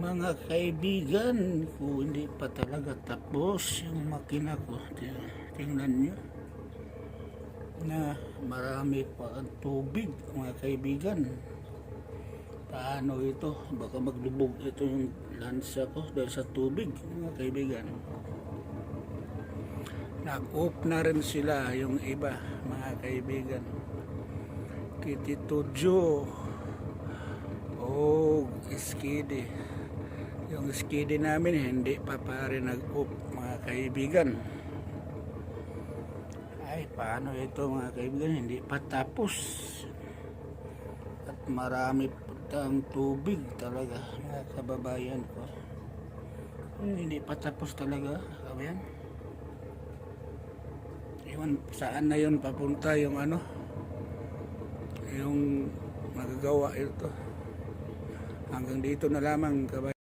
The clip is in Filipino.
Mga kaibigan, kung hindi pa talaga tapos yung makina ko, tingnan nyo na marami pa ang tubig, mga kaibigan. Paano ito? Baka maglubog ito yung lansa ko dahil sa tubig, mga kaibigan. Nag-off na rin sila yung iba, mga kaibigan. Kititujo o skidi. Yung skidi namin hindi pa rin nag-off, mga kaibigan. Ay, paano ito, mga kaibigan? Hindi pa tapos. At marami pang tubig talaga, mga kababayan ko. Hindi pa tapos talaga, kabayan. Iwan, saan na yun papunta yung yung magagawa ito. Hanggang dito na lamang, kabayan.